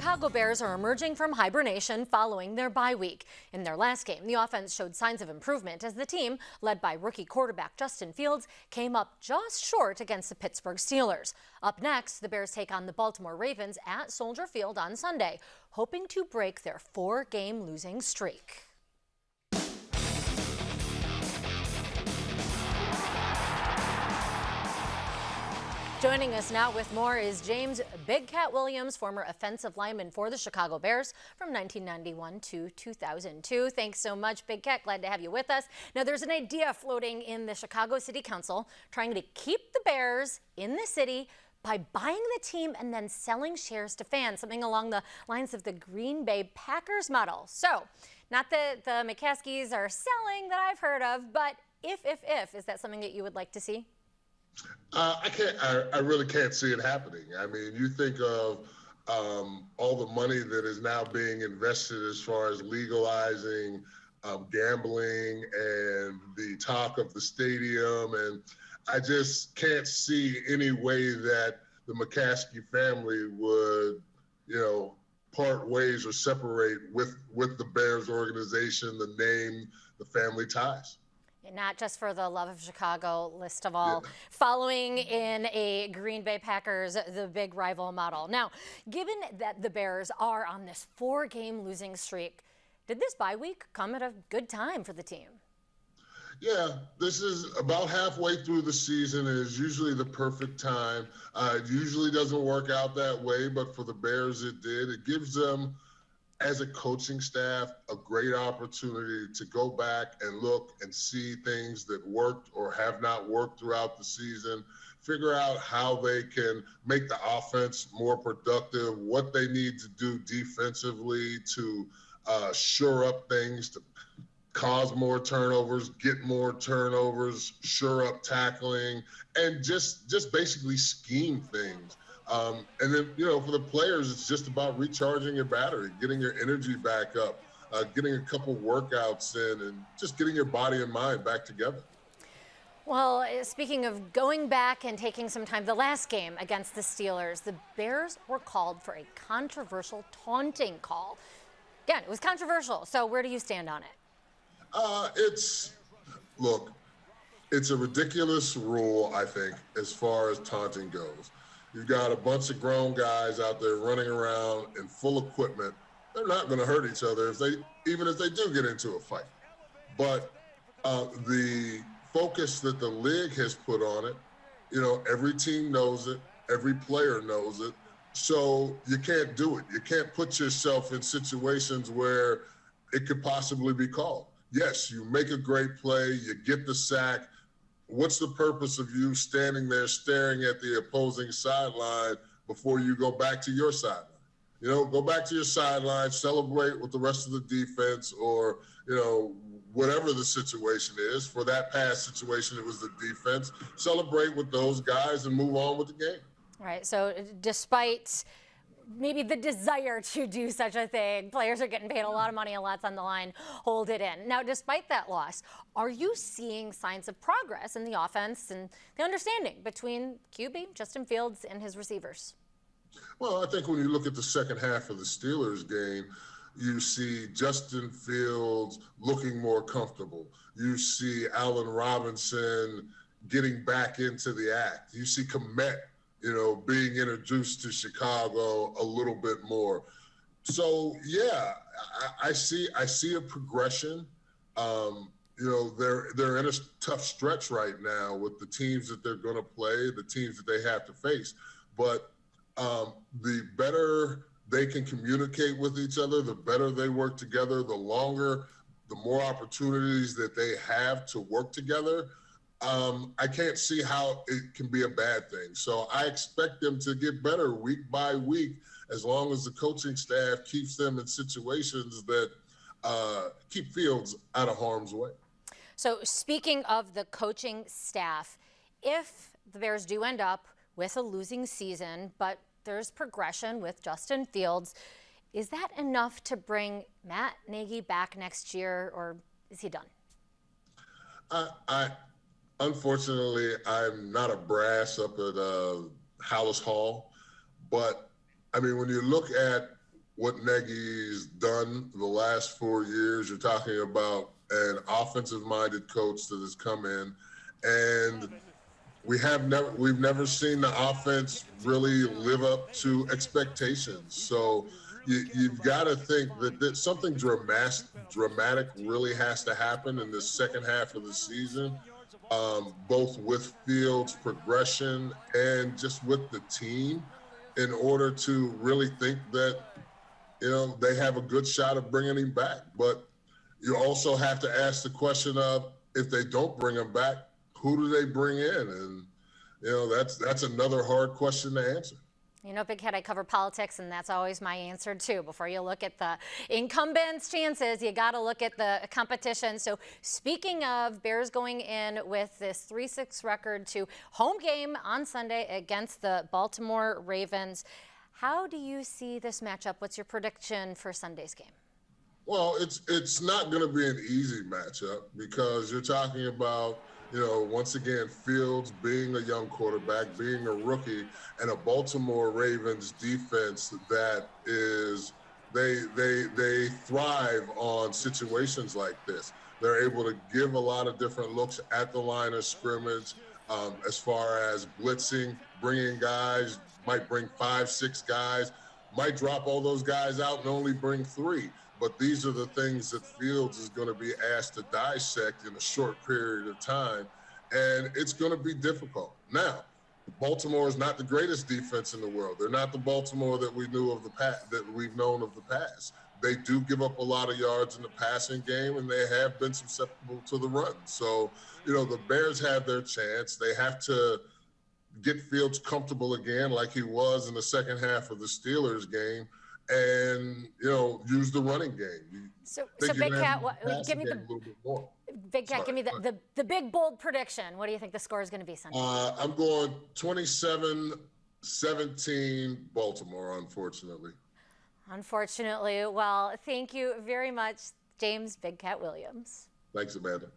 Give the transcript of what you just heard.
Chicago Bears are emerging from hibernation following their bye week. In their last game, the offense showed signs of improvement as the team, led by rookie quarterback Justin Fields, came up just short against the Pittsburgh Steelers. Up next, the Bears take on the Baltimore Ravens at Soldier Field on Sunday, hoping to break their 4-game losing streak. Joining us now with more is James Big Cat Williams, former offensive lineman for the Chicago Bears from 1991 to 2002. Thanks so much, Big Cat. Glad to have you with us. Now, there's an idea floating in the Chicago City Council trying to keep the Bears in the city by buying the team and then selling shares to fans, something along the lines of the Green Bay Packers model. So, not that the McCaskies are selling that I've heard of, but if, is that something that you would like to see? I really can't see it happening. I mean, you think of all the money that is now being invested as far as legalizing gambling and the talk of the stadium. And I just can't see any way that the McCaskey family would, part ways or separate with the Bears organization, the name, the family ties. Not just for the love of Chicago, least of all, following in a Green Bay Packers, the big rival model. Now, given that the Bears are on this 4-game losing streak, did this bye week come at a good time for the team? Yeah, this is about halfway through the season. It is usually the perfect time. It usually doesn't work out that way, but for the Bears it did. It gives them, as a coaching staff, a great opportunity to go back and look and see things that worked or have not worked throughout the season, figure out how they can make the offense more productive, what they need to do defensively to shore up things, to cause more turnovers, get more turnovers, shore up tackling, and just basically scheme things. And then, for the players, it's just about recharging your battery, getting your energy back up, getting a couple workouts in, and just getting your body and mind back together. Well, speaking of going back and taking some time, the last game against the Steelers, the Bears were called for a controversial taunting call. Again, it was controversial. So where do you stand on it? It's a ridiculous rule, I think, as far as taunting goes. You've got a bunch of grown guys out there running around in full equipment. They're not going to hurt each other even if they do get into a fight. But the focus that the league has put on it, every team knows it, every player knows it. So you can't do it. You can't put yourself in situations where it could possibly be called. Yes, you make a great play, you get the sack. What's the purpose of you standing there staring at the opposing sideline before you go back to your sideline? Go back to your sideline, celebrate with the rest of the defense, or, whatever the situation is. For that past situation, it was the defense. Celebrate with those guys and move on with the game. Right. So despite maybe the desire to do such a thing, players are getting paid a lot of money, a lot's on the line, hold it in. Now, despite that loss, are you seeing signs of progress in the offense and the understanding between QB, Justin Fields, and his receivers? Well, I think when you look at the second half of the Steelers game, you see Justin Fields looking more comfortable. You see Allen Robinson getting back into the act. You see Kmet, being introduced to Chicago a little bit more. So, yeah, I see a progression. They're in a tough stretch right now with the teams that they're going to play, the teams that they have to face. But the better they can communicate with each other, the better they work together, the more opportunities that they have to work together. I can't see how it can be a bad thing. So I expect them to get better week by week as long as the coaching staff keeps them in situations that keep Fields out of harm's way. So speaking of the coaching staff, if the Bears do end up with a losing season, but there's progression with Justin Fields, is that enough to bring Matt Nagy back next year, or is he done? Unfortunately, I'm not a brass up at Hallis Hall, but I mean, when you look at what Nagy's done the last 4 years. You're talking about an offensive-minded coach that has come in, and we've never seen the offense really live up to expectations. So you've got to think that something dramatic really has to happen in the second half of the season, both with Fields' progression and just with the team, in order to really think that they have a good shot of bringing him back. But you also have to ask the question of, if they don't bring him back, who do they bring in? And that's another hard question to answer. Big Cat, I cover politics, and that's always my answer, too. Before you look at the incumbents' chances, you got to look at the competition. So speaking of Bears going in with this 3-6 record to home game on Sunday against the Baltimore Ravens, how do you see this matchup? What's your prediction for Sunday's game? Well, it's not going to be an easy matchup, because you're talking about, once again, Fields being a young quarterback, being a rookie, and a Baltimore Ravens defense that is, they thrive on situations like this. They're able to give a lot of different looks at the line of scrimmage, as far as blitzing, bringing guys, might bring 5-6 guys, might drop all those guys out and only bring 3. But these are the things that Fields is going to be asked to dissect in a short period of time, and it's going to be difficult. Now, Baltimore is not the greatest defense in the world. They're not the Baltimore that we knew of the past, that we've known of the past. They do give up a lot of yards in the passing game, and they have been susceptible to the run. So, the Bears have their chance. They have to get Fields comfortable again, like he was in the second half of the Steelers game, and use the running game. So Big Cat, give me a little bit more. Big Cat, give me the big bold prediction. What do you think the score is going to be Sunday? I'm going 27-17 Baltimore, unfortunately. Unfortunately. Well, thank you very much, James Big Cat Williams. Thanks, Amanda.